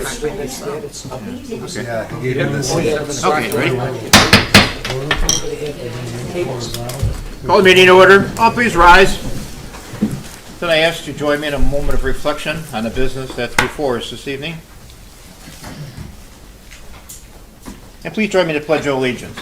Okay, ready? Call the meeting to order. All please rise. Then I ask you to join me in a moment of reflection on the business that's before us this evening. And please join me to pledge allegiance.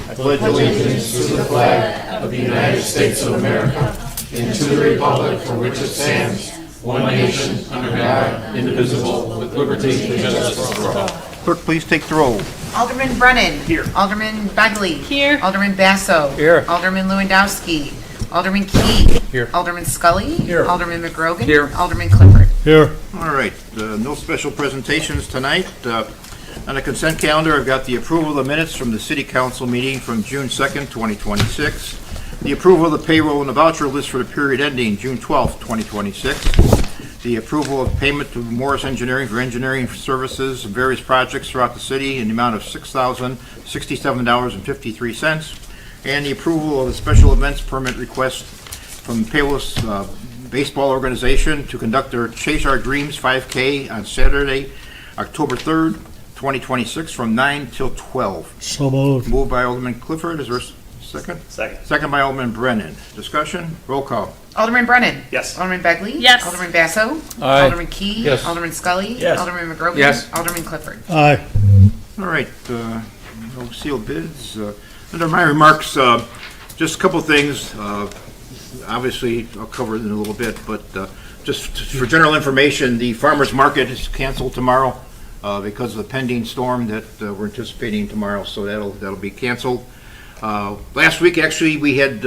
I pledge allegiance to the flag of the United States of America and to the republic for which it stands, one nation, under God, indivisible, with liberty and justice for all. Clerk, please take the roll. Alderman Brennan. Here. Alderman Begley. Here. Alderman Basso. Here. Alderman Lewandowski. Alderman Key. Here. Alderman Scully. Here. Alderman McGrogan. Here. Alderman Clifford. Here. All right, no special presentations tonight. On the consent calendar, I've got the approval of the minutes from the City Council meeting from June 2nd, 2026, the approval of the payroll and the voucher list for the period ending June 12th, 2026, the approval of payment to Morris Engineering for engineering services and various projects throughout the city in the amount of $6,067.53, and the approval of the special events permit request from Palos Baseball Organization to conduct their Chase Our Dreams 5K on Saturday, October 3rd, 2026 from 9 till 12. So moved. Moved by Alderman Clifford. Is there a second? Second. Second by Alderman Brennan. Discussion? Roll call. Alderman Brennan. Yes. Alderman Begley. Yes. Alderman Basso. Aye. Alderman Key. Yes. Alderman Scully. Yes. Alderman McGrogan. Yes. Alderman Clifford. Aye. All right. No sealed bids. Under my remarks, just a couple things. Obviously, I'll cover it in a little bit, but just for general information, the farmers market is canceled tomorrow because of the pending storm that we're anticipating tomorrow, so that'll be canceled. Last week, actually, we had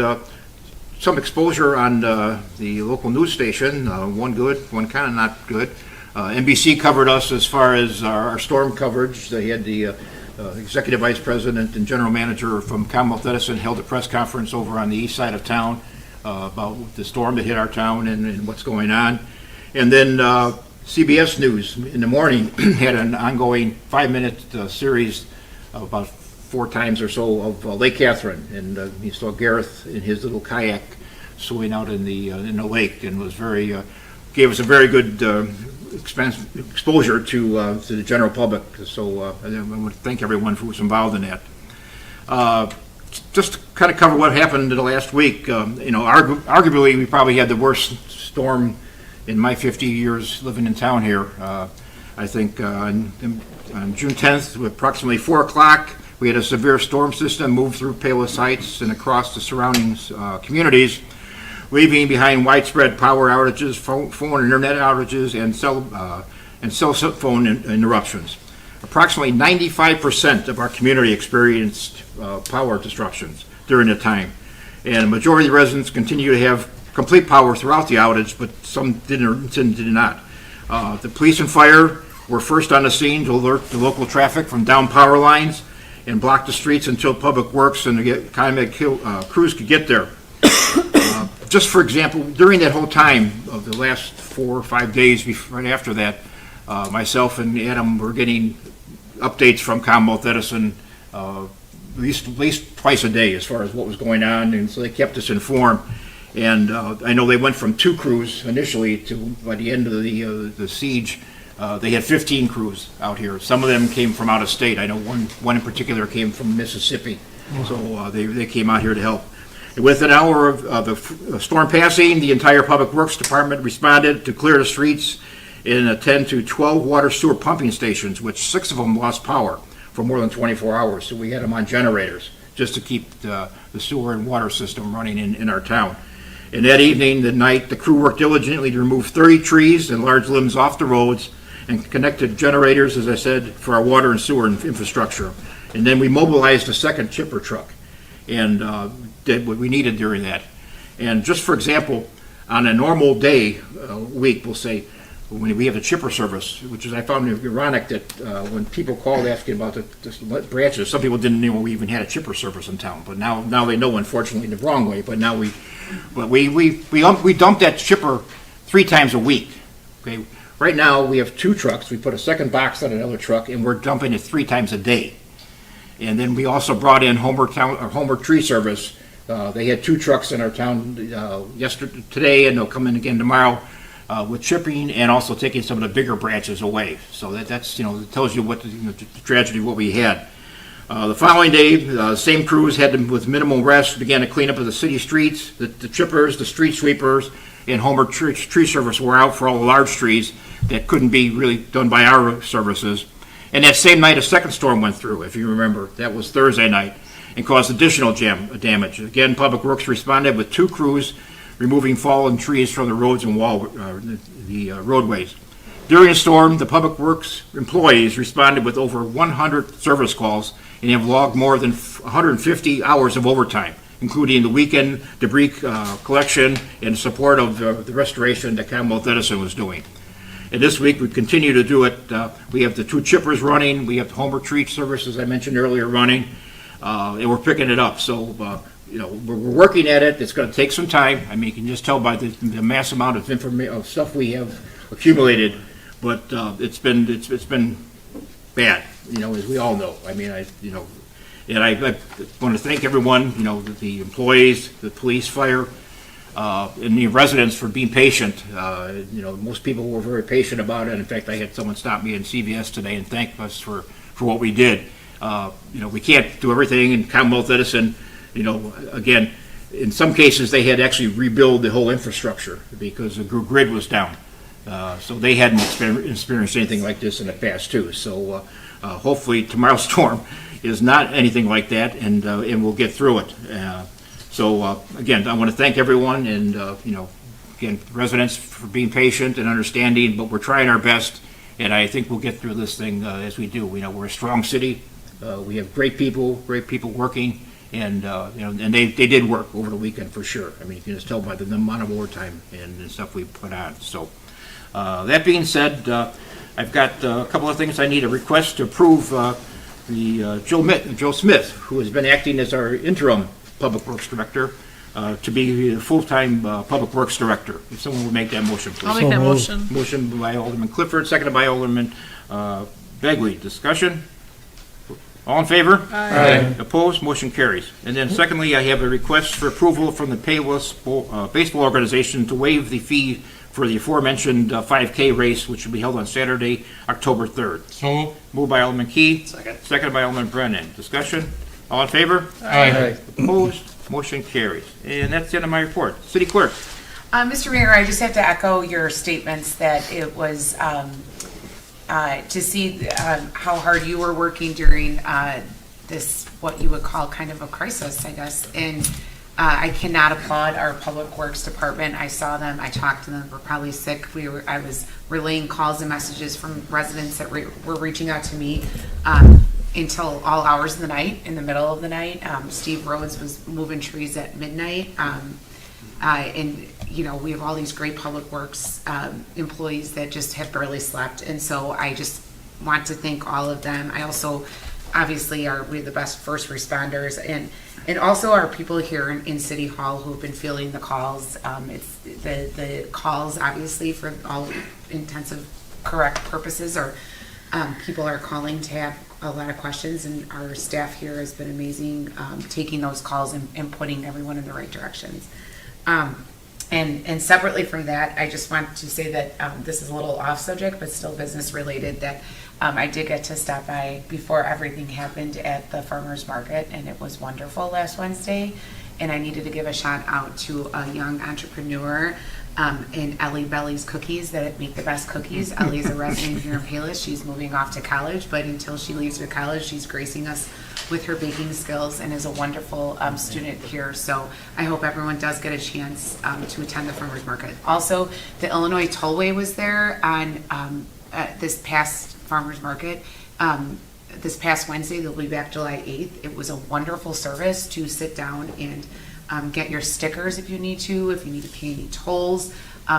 some exposure on the local news station, one good, one kind of not good. NBC covered us as far as our storm coverage. They had the Executive Vice President and General Manager from Commonwealth Edison held a press conference over on the east side of town about the storm that hit our town and what's going on. And then CBS News in the morning had an ongoing 5-minute series about 4 times or so of Lake Catherine, and you saw Gareth in his little kayak swimming out in the lake, and was very gave us a very good exposure to the general public. So I want to thank everyone who was involved in that. Just to kind of cover what happened in the last week, arguably we probably had the worst storm in my 50 years living in town here. I think on June 10th, approximately 4 o'clock, we had a severe storm system move through Palos Heights and across the surrounding communities, leaving behind widespread power outages, phone and internet outages, and cell phone interruptions. Approximately 95% of our community experienced power disruptions during the time, and a majority of the residents continue to have complete power throughout the outage, but some did not. The police and fire were first on the scene to alert the local traffic from down power lines and block the streets until Public Works and the ComEd crews could get there. Just for example, during that whole time of the last 4 or 5 days right after that, myself and Adam were getting updates from Commonwealth Edison at least twice a day as far as what was going on, and so they kept us informed. And I know they went from 2 crews initially to, by the end of the siege, they had 15 crews out here. Some of them came from out of state. I know one in particular came from Mississippi, so they came out here to help. And within an hour of the storm passing, the entire Public Works Department responded to clear the streets and attend to 12 water sewer pumping stations, which 6 of them lost power for more than 24 hours. So we had them on generators just to keep the sewer and water system running in our town. And that evening, the night, the crew worked diligently to remove 30 trees and large limbs off the roads and connected generators, as I said, for our water and sewer infrastructure. And then we mobilized a second chipper truck and did what we needed during that. And just for example, on a normal day, week, we'll say, when we have the chipper service, which is, I found it ironic that when people called asking about the branches, some people didn't know we even had a chipper service in town, but now they know, unfortunately, the wrong way. But now we dump that chipper 3 times a week. Okay, right now we have 2 trucks. We put a second box on another truck, and we're dumping it 3 times a day. And then we also brought in Homer Tree Service. They had 2 trucks in our town today, and they'll come in again tomorrow with chipping and also taking some of the bigger branches away. So that's it tells you what the tragedy of what we had. The following day, same crews had to, with minimal rest, began to clean up of the city streets. The chippers, the street sweepers, and Homer tree service were out for all the large trees that couldn't be really done by our services. And that same night, a second storm went through, if you remember. That was Thursday night, and caused additional damage. Again, Public Works responded with 2 crews removing fallen trees from the roads and roadways. During the storm, the Public Works employees responded with over 100 service calls and have logged more than 150 hours of overtime, including the weekend debris collection and support of the restoration that Commonwealth Edison was doing. And this week we continue to do it. We have the 2 chippers running. We have the Homer Tree Service, as I mentioned earlier, running, and we're picking it up. So we're working at it. It's going to take some time. I mean, you can just tell by the mass amount of of stuff we have accumulated. But it's been bad, as we all know. I mean, and I want to thank everyone, the employees, the police, fire, and the residents for being patient. Most people were very patient about it. In fact, I had someone stop me in CVS today and thank us for what we did. We can't do everything in Commonwealth Edison. Again, in some cases they had to actually rebuild the whole infrastructure because the grid was down. So they hadn't experienced anything like this in the past too. So hopefully tomorrow's storm is not anything like that, and we'll get through it. So again, I want to thank everyone, and again, residents for being patient and understanding. But we're trying our best, and I think we'll get through this thing as we do. We're a strong city. We have great people working, and and they did work over the weekend for sure. I mean, you can just tell by the amount of overtime and stuff we put on. So. That being said, I've got a couple of things I need a request to approve Joe Smith, who has been acting as our interim Public Works Director, to be the full-time Public Works Director. If someone would make that motion, please. I'll make that motion. Motion by Alderman Clifford, seconded by Alderman Begley. Discussion? All in favor? Aye. Opposed? Motion carries. And then secondly, I have a request for approval from the Palos Baseball Organization to waive the fee for the aforementioned 5K race, which will be held on Saturday, October 3rd. So moved. Moved by Alderman Key. Second. Seconded by Alderman Brennan. Discussion? All in favor? Aye. Opposed? Motion carries. And that's the end of my report. City Clerk. Mr. Mayor, I just have to echo your statements that it was to see how hard you were working during this, what you would call kind of a crisis, I guess. And I cannot applaud our Public Works Department. I saw them, I talked to them, we're probably sick. I was relaying calls and messages from residents that were reaching out to me until all hours of the night, in the middle of the night. Steve Rhodes was moving trees at midnight. And we have all these great Public Works employees that just have barely slept. And so I just want to thank all of them. I also, obviously, we have the best first responders, and also our people here in City Hall who have been fielding the calls. It's the calls, obviously, for all intensive correct purposes, or people are calling to have a lot of questions, and our staff here has been amazing, taking those calls and putting everyone in the right directions. And separately from that, I just want to say that this is a little off subject, but still business related, that I did get to stop by before everything happened at the farmer's market, and it was wonderful last Wednesday. And I needed to give a shout out to a young entrepreneur in Ellie Belly's Cookies that make the best cookies. Ellie's a resident here in Palos. She's moving off to college, but until she leaves for college, she's gracing us with her baking skills and is a wonderful student here. So I hope everyone does get a chance to attend the farmer's market. Also, the Illinois Tollway was there on this past farmer's market. This past Wednesday. They'll be back July 8th. It was a wonderful service to sit down and get your stickers if you need to pay any tolls.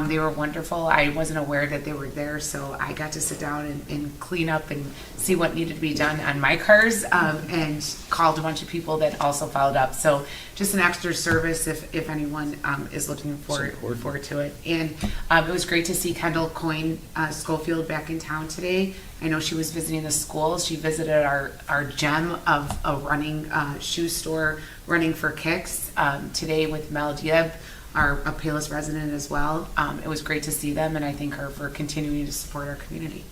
They were wonderful. I wasn't aware that they were there, so I got to sit down and clean up and see what needed to be done on my cars, and called a bunch of people that also followed up. So just an extra service if anyone is looking forward to it. And it was great to see Kendall Coyne Schofield back in town today. I know she was visiting the schools. She visited our gem of a running shoe store, Running for Kicks, today with Mel Dieb. are a Palos resident as well. It was great to see them, and I thank her for continuing to support our community.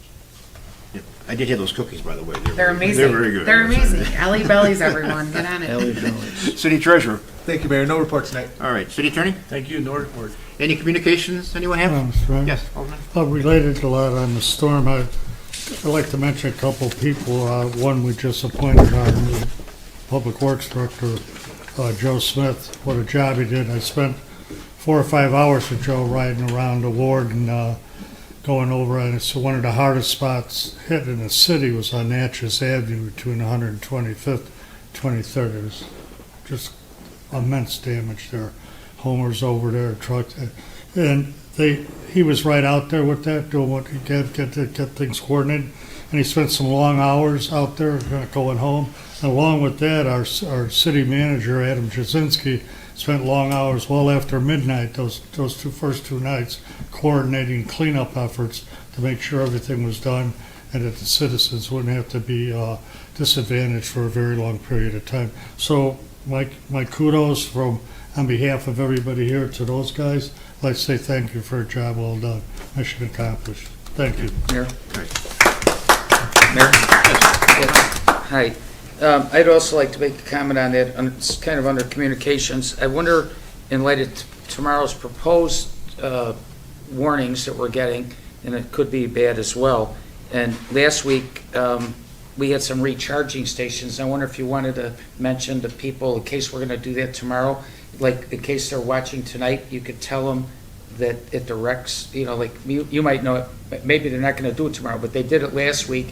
Yep. I did have those cookies, by the way. They're amazing. They're very good. They're amazing. Ellie Bellies, everyone. Get on it. City Treasurer. Thank you, Mayor. No report tonight. All right. City Attorney? Thank you, no report. Any communications anyone have? Mr. President. Yes, Alderman. Related a lot on the storm, I'd like to mention a couple of people. One, we just appointed our new Public Works Director, Joe Smith. What a job he did. I spent 4 or 5 hours with Joe riding around the ward and going over, and it's one of the hardest spots hit in the city was on Natchez Avenue between 125th, 23rd. It was just immense damage there. Homers over there, trucks, and he was right out there with that, doing what he could, get things coordinated, and he spent some long hours out there going home. And along with that, our city manager, Adam Jasinski, spent long hours well after midnight, those first two nights, coordinating cleanup efforts to make sure everything was done and that the citizens wouldn't have to be disadvantaged for a very long period of time. So my kudos on behalf of everybody here to those guys. I'd like to say thank you for a job well done. Mission accomplished. Thank you. Mayor? Mayor? Hi. I'd also like to make a comment on that. It's kind of under communications. I wonder, in light of tomorrow's proposed warnings that we're getting, and it could be bad as well. And last week, we had some recharging stations. I wonder if you wanted to mention to people, in case we're going to do that tomorrow, like in case they're watching tonight, you could tell them that it directs, like you might know it, maybe they're not going to do it tomorrow, but they did it last week.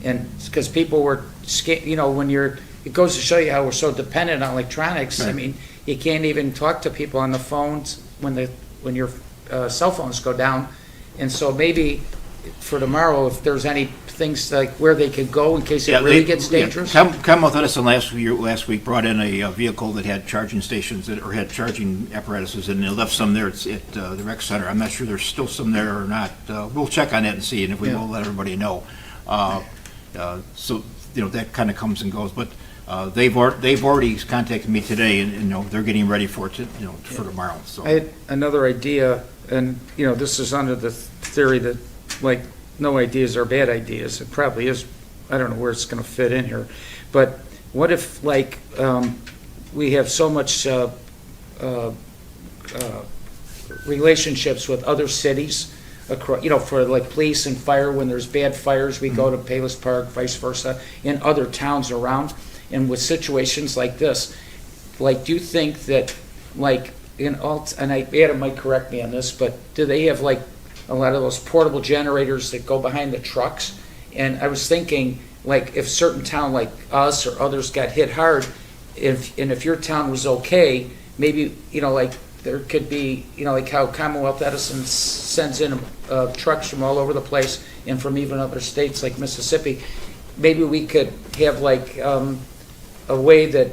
And because people were, when it goes to show you how we're so dependent on electronics. Right. I mean, you can't even talk to people on the phones when your cell phones go down. And so maybe for tomorrow, if there's any things like where they could go in case it really gets dangerous. Commonwealth Edison last week brought in a vehicle that had charging stations or had charging apparatuses, and they left some there at the rec center. I'm not sure there's still some there or not. We'll check on that and see, and if we will, let everybody know. So that kind of comes and goes, but they've already contacted me today, and they're getting ready for it for tomorrow. So I had another idea, and this is under the theory that no ideas are bad ideas. It probably is. I don't know where it's going to fit in here, but what if we have so much relationships with other cities across, for police and fire. When there's bad fires, we go to Palos Park, vice versa, in other towns around. And with situations like this, do you think that, and Adam might correct me on this, but do they have a lot of those portable generators that go behind the trucks? And I was thinking, if certain town like us or others got hit hard, if your town was okay, maybe there could be, how Commonwealth Edison sends in trucks from all over the place and from even other states like Mississippi. Maybe we could have a way that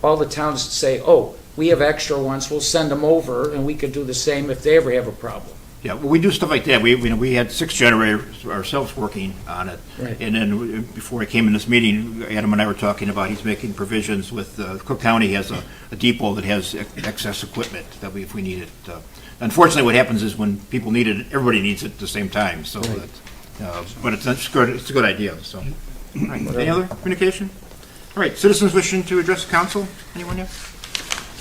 all the towns say, oh, we have extra ones, we'll send them over, and we could do the same if they ever have a problem. Yeah, well, we do stuff like that. We had 6 generators ourselves working on it. Right. And then before I came in this meeting, Adam and I were talking about he's making provisions with Cook County has a depot that has excess equipment that if we need it. Unfortunately, what happens is when people need it, everybody needs it at the same time. So, right. But it's good. It's a good idea. So, all right. Any other communication? All right. Citizens wishing to address the council. Anyone here?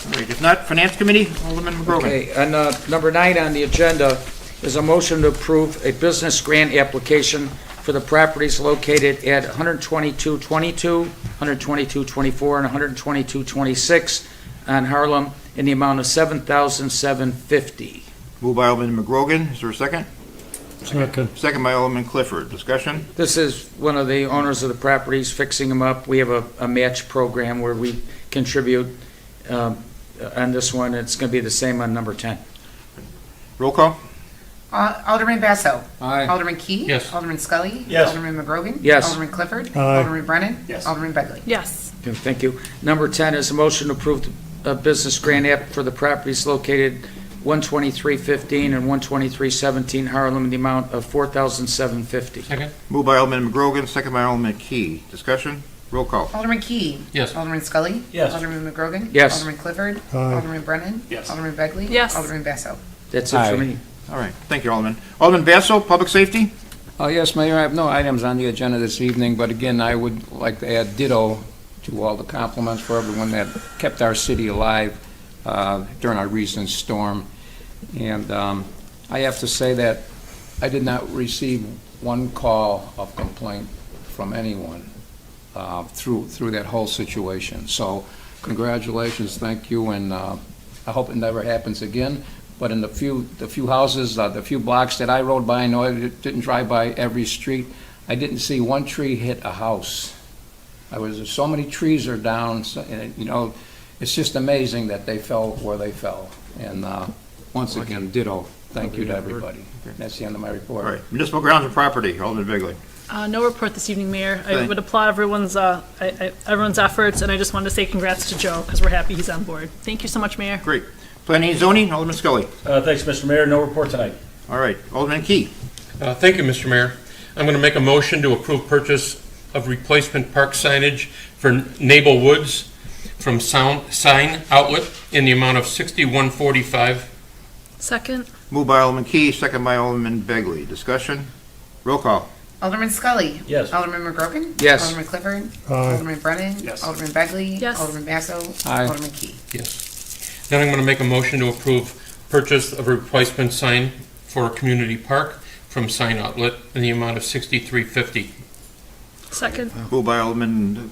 All right, if not, Finance Committee, Alderman McGrogan. Okay, and number 9 on the agenda is a motion to approve a business grant application for the properties located at 12222, 12224, and 12226 on Harlem in the amount of $7,750. Moved by Alderman McGrogan. Is there a second? Second. Second by Alderman Clifford. Discussion? This is one of the owners of the properties fixing them up. We have a match program where we contribute on this one. It's going to be the same on number 10. Roll call? Alderman Basso. Aye. Alderman Key. Yes. Alderman Scully. Yes. Alderman McGrogan. Yes. Alderman Clifford. Aye. Alderman Brennan. Yes. Alderman Begley. Yes. Okay, thank you. Number 10 is a motion to approve a business grant app for the properties located 12315 and 12317 Harlem in the amount of $4,750. Second. Moved by Alderman McGrogan, second by Alderman Key. Discussion? Roll call. Alderman Key. Yes. Alderman Scully. Yes. Alderman McGrogan. Yes. Alderman Clifford. Aye. Alderman Brennan. Yes. Alderman Begley. Yes. Alderman Basso. That's it for me. All right, thank you, Alderman. Alderman Basso, Public Safety? Yes, Mayor, I have no items on the agenda this evening, but again, I would like to add ditto to all the compliments for everyone that kept our city alive during our recent storm. And I have to say that I did not receive one call of complaint from anyone through that whole situation. So congratulations, thank you, and I hope it never happens again. But in the few houses, the few blocks that I rode by, I know I didn't drive by every street, I didn't see one tree hit a house. So many trees are down, and, you know, it's just amazing that they fell where they fell. And once again, ditto, thank you to everybody. That's the end of my All report. right, Municipal Grounds and Property, Alderman Begley. No report this evening, Mayor. I Thank- would applaud everyone's efforts, and I just wanted to say congrats to Joe, because we're happy he's on board. Thank you so much, Mayor. Great. Planning and Zoning, Alderman Scully. Thanks, Mr. Mayor. No report tonight. All right, Alderman Key. Thank you, Mr. Mayor. I'm going to make a motion to approve purchase of replacement park signage for Nabel Woods from Sign Outlet in the amount of $61.45. Second? Moved by Alderman Key, second by Alderman Begley. Discussion? Roll call. Alderman Scully. Yes. Alderman McGrogan. Yes. Alderman Clifford. Aye. Alderman Brennan. Yes. Alderman Begley. Yes. Alderman Basso. Aye. Alderman Key. Yes. Then I'm going to make a motion to approve purchase of a replacement sign for a community park from Sign Outlet in the amount of $63.50. Second? Moved by Alderman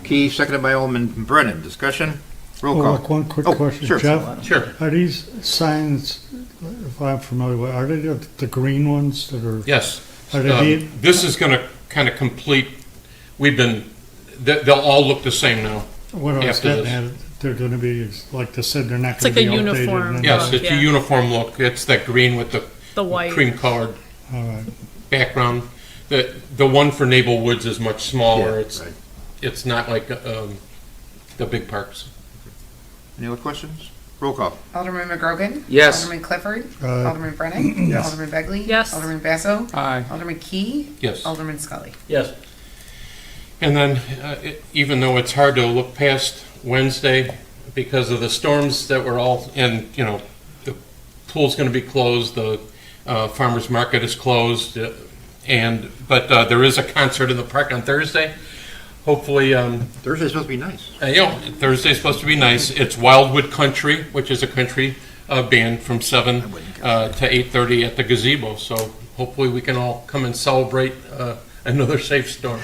Key, seconded by Alderman Brennan. Discussion? Roll Oh, call. look, one quick Oh, question. sure. Jeff, Sure. are these signs, if I'm familiar with, are they the green ones that are? Yes. Are they neat? This is going to kind of complete, they'll all look the same now. What I was after getting at, they're gonna be, like they said, they're not It's gonna like be a outdated. uniform. and- Yes, it's a Yeah. uniform look. It's that green with the The white. cream colored All right. background. The one for Nabel Woods is much smaller. Yeah, It's right. it's not like the big parks. Any other questions? Roll call. Alderman McGrogan. Yes. Alderman Clifford. Aye. Alderman Brennan. Yes. Alderman Begley. Yes. Alderman Basso. Aye. Alderman Key. Yes. Alderman Scully. Yes. And then, even though it's hard to look past Wednesday because of the storms that were all, and, you know, the pool's going to be closed, the farmer's market is closed, but there is a concert in the park on Thursday. Hopefully, Thursday's supposed to be nice. Thursday's supposed to be nice. It's Wildwood Country, which is a country band from 7 to 8:30 at the gazebo. So hopefully we can all come and celebrate another safe storm.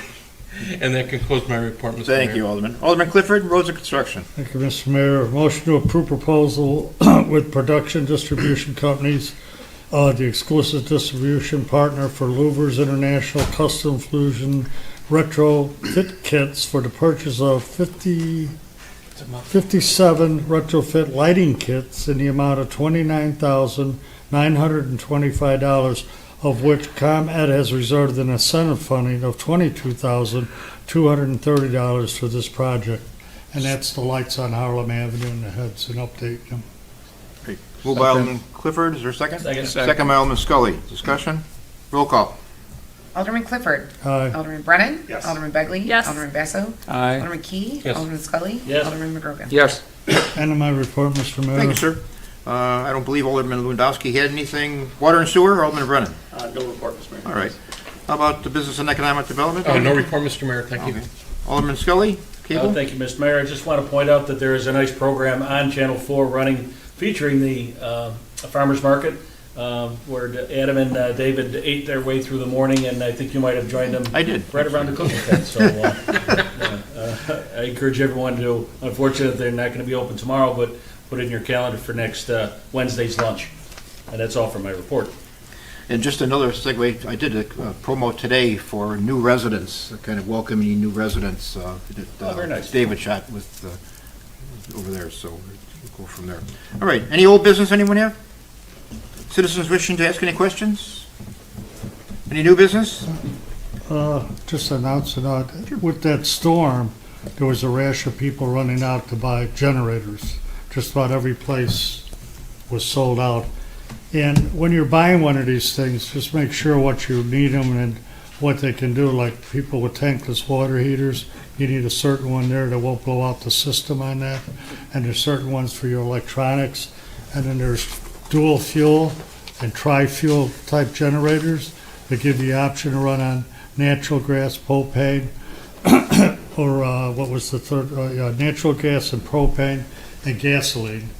And that concludes my report, Mr. Mayor. Thank you, Alderman. Alderman Clifford, Roads and Construction. Thank you, Mr. Mayor. Motion to approve proposal with production distribution companies, the exclusive distribution partner for Louvers International Custom Fusion retrofit kits for the purchase of 57 retrofit lighting kits in the amount of $29,925, of which ComEd has reserved an incentive funding of $22,230 for this project. And that's the lights on Harlem Avenue and the heads, an update. Moved by Alderman Clifford, is there a second? Second. Second by Alderman Scully. Discussion? Roll call. Alderman Clifford. Aye. Alderman Brennan. Yes. Alderman Begley. Yes. Alderman Basso. Aye. Alderman Key. Yes. Alderman Scully. Yes. Alderman McGrogan. Yes. End of my report, Mr. Mayor. Thank you, sir. I don't believe Alderman Lewandowski had anything. Water and sewer, Alderman Brennan. No report, Mr. Mayor. All right. How about the Business and Economic Development? No report, Mr. Mayor, thank you. Okay. Alderman Scully, cable? Thank you, Mr. Mayor. I just want to point out that there is a nice program on Channel 4 running featuring the farmer's market where Adam and David ate their way through the morning, and I think you might have joined them. I did. Right around the cooking tent. So I encourage everyone to, unfortunately, they're not going to be open tomorrow, but put it in your calendar for next Wednesday's lunch. And that's all for my report. And just another segue, I did a promo today for new residents, kind of welcoming new residents. very nice. David shot with, over there, so we'll go from there. All right, any old business anyone have? Citizens wishing to ask any questions? Any new business? Just announcing, with that storm, there was a rash of people running out to buy generators. Just about every place was sold out. And when you're buying one of these things, just make sure what you need them, and what they can do, like people with tankless water heaters, you need a certain one there that won't blow out the system on that. And there's certain ones for your electronics. And then there's dual fuel and tri-fuel type generators that give you the option to run on natural gas, propane, or what was the third, natural gas and propane and gasoline.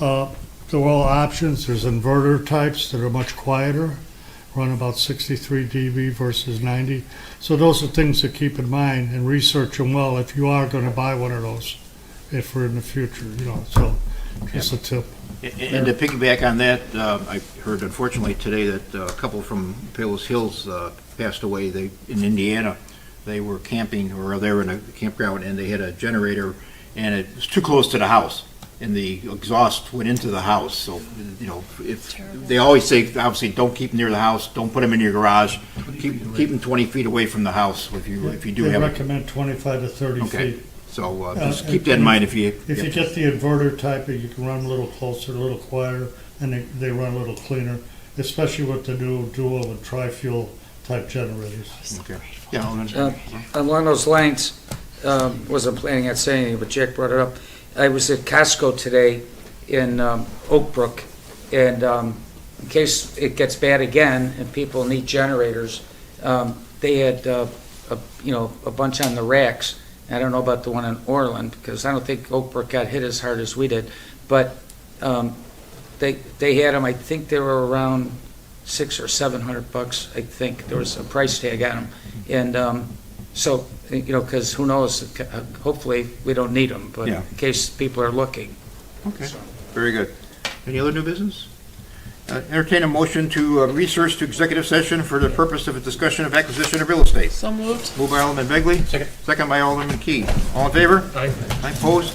They're all options. There's inverter types that are much quieter, run about 63 dB versus 90. So those are things to keep in mind and research them well if you are going to buy one of those, if we're in the future, so just a tip. And to piggyback on that, I heard unfortunately today that a couple from Palos Hills passed away. They in Indiana. They were camping, or they were in a campground, and they had a generator, and it was too close to the house, and the exhaust went into the house. So, if they always say, obviously, don't keep them near the house, don't put them in your garage, keep them 20 feet away from the house if you do They have it. recommend 25 to 30 Okay. feet. So just keep that in mind if you. If you get the inverter type, you can run a little closer, a little quieter, and they run a little cleaner, especially with the new dual and tri-fuel type generators. Okay. Yeah. Alderman. Along those lines, wasn't planning on saying anything, but Jack brought it up. I was at Costco today in Oak Brook, and in case it gets bad again and people need generators, they had a bunch on the racks. I don't know about the one in Orland, because I don't think Oak Brook got hit as hard as we did, but they had them. I think they were around $600 or $700. I think there was a price tag on them, and so because who knows? Hopefully we don't need them, but Yeah. in case people are looking. Okay. Very good. Any other new business? Entertain a motion to research to executive session for the purpose of a discussion of acquisition of real estate. So moved. Moved by Alderman Begley. Second. Second by Alderman Key. All in favor? Aye. Aye, opposed?